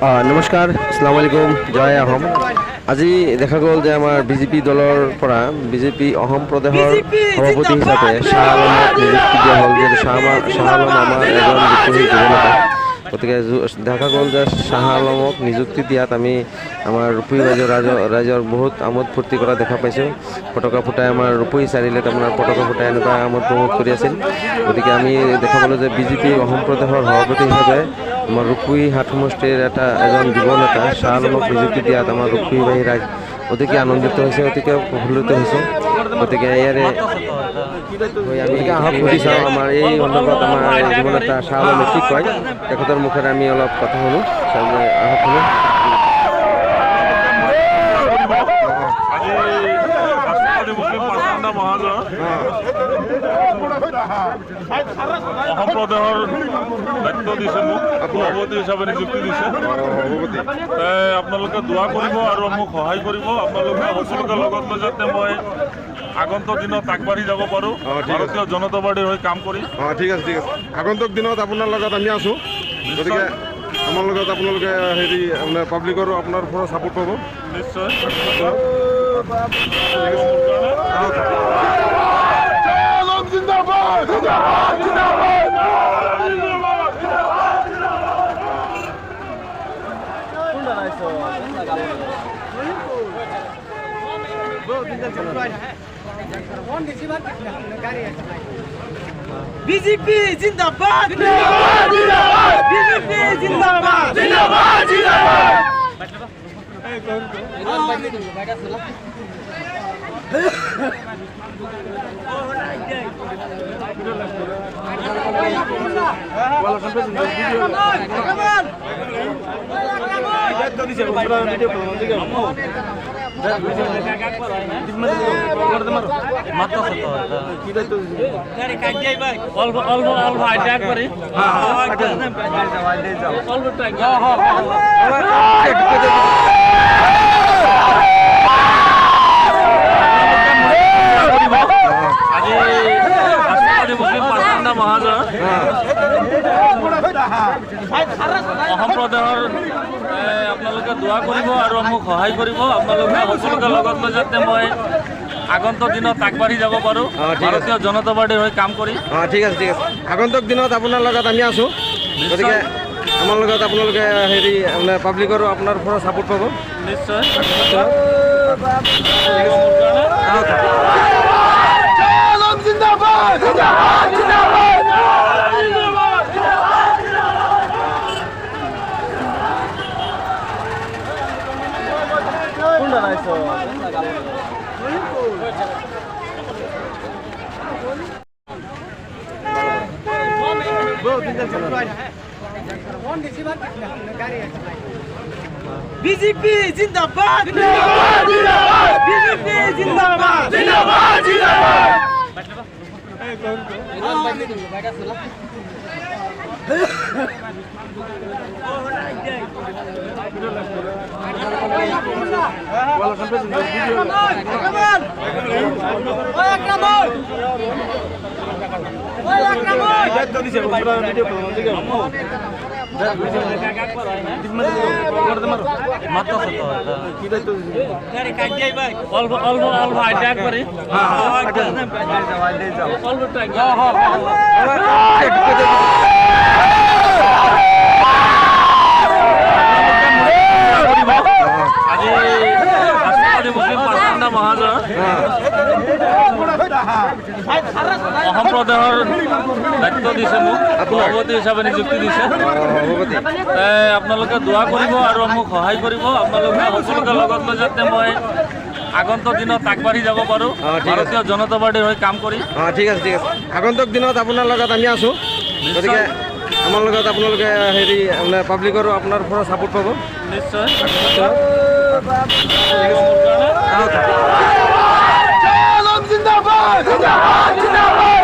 নমস্কাৰ, আসসালামু আলাইকুম, জয় অসম। আজি দেখা গ'ল যে আমাৰ বিজেপি দলৰ পৰা বিজেপি অসম প্ৰদেশৰ সভাপতি হিচাপে শ্বাহ আলমক নিযুক্তি দিয়া হ'ল। যিহেতু শ্বাহ আলম আমাৰ এজন বিদ্ৰোহী যুৱনেতা, গতিকে দেখা গ'ল যে শ্বাহ আলমক নিযুক্তি দিয়াত আমি আমাৰ ৰূপহী ৰাইজৰ বহুত আমোদ ফূৰ্তি কৰা দেখা পাইছোঁ। পতাকা ফুটাই আমাৰ ৰূপহী চাৰিআলিত আপোনাৰ পতাকা ফুটাই এনেকুৱা আমোদ প্ৰমোদ কৰি আছিল। গতিকে আমি দেখা পালোঁ যে বিজেপি অসম প্ৰদেশৰ সভাপতি হিচাপে আমাৰ ৰূপহী হাট সমষ্টিৰ এজন যুৱ নেতা শ্বাহ আলমক নিযুক্তি দিয়াত আমাৰ ৰূপহীবাহী ৰাইজ অতিকে আনন্দিত হৈছে, অতিকে প্ৰফুল্লিত হৈছে। গতিকে ইয়াৰে আমি আহক সুধি চাওঁ আমাৰ এই সন্দৰ্ভত আমাৰ যুৱ নেতা শ্বাহ আলমে কি কয়, তেখেতৰ মুখেৰে আমি অলপ কথা শুনো। আহক শুনো। অসম প্ৰদেশৰ দায়িত্ব দিছে, মোক সভাপতি হিচাপে নিযুক্তি দিছে। আপোনালোকে দোৱা কৰিব আৰু মোক সহায় কৰিব। আপোনালোকে সকলোকে লগত লৈ যাতে মই আগন্তুক দিনত আগবাঢ়ি যাব পাৰোঁ, ভাৰতীয় জনতা পাৰ্টিৰ হৈ কাম কৰি। ঠিক আছে, ঠিক আছে। আগন্তুক দিনত আপোনাৰ লগত আমি আছোঁ, গতিকে আমাৰ লগত আপোনালোকে আপোনাৰ পাব্লিকৰো আপোনাৰ পৰা ছাপোৰ্ট পাব নিশ্চয়। বিজেপি জিন্দাবাদ, বিজেপি জিন্দাবাদ। অসম প্ৰদেশৰ আপোনালোকে দোৱা কৰিব আৰু মোক সহায় কৰিব। আপোনালোকে সকলোকে লগত লৈ যাতে মই আগন্তুক দিনত আগবাঢ়ি যাব পাৰোঁ, ভাৰতীয় জনতা পাৰ্টিৰ হৈ কাম কৰি। ঠিক আছে, ঠিক আছে। আগন্তুক দিনত আপোনাৰ লগত আমি আছোঁ, গতিকে আমাৰ লগত আপোনালোকে আপোনাৰ পাব্লিকৰো আপোনাৰ পৰা ছাপোৰ্ট পাব নিশ্চয়। বিজেপি জিন্দাবাদ, বিজেপি জিন্দাবাদ। অসম প্ৰদেশৰ দায়িত্ব দিছে, মোক সভাপতি হিচাপে নিযুক্তি দিছে। আপোনালোকে দোৱা কৰিব আৰু মোক সহায় কৰিব। আপোনালোকে সকলোকে লগত লৈ যাতে মই আগন্তুক দিনত আগবাঢ়ি যাব পাৰোঁ, ভাৰতীয় জনতা পাৰ্টিৰ হৈ কাম কৰি। ঠিক আছে, ঠিক আছে। আগন্তুক দিনত আপোনাৰ লগত আমি আছোঁ, গতিকে আমাৰ লগত আপোনালোকে আপোনাৰ পাব্লিকৰো আপোনাৰ পৰা ছাপোৰ্ট পাব নিশ্চয়। জিন্দাবাদ, জিন্দাবাদ।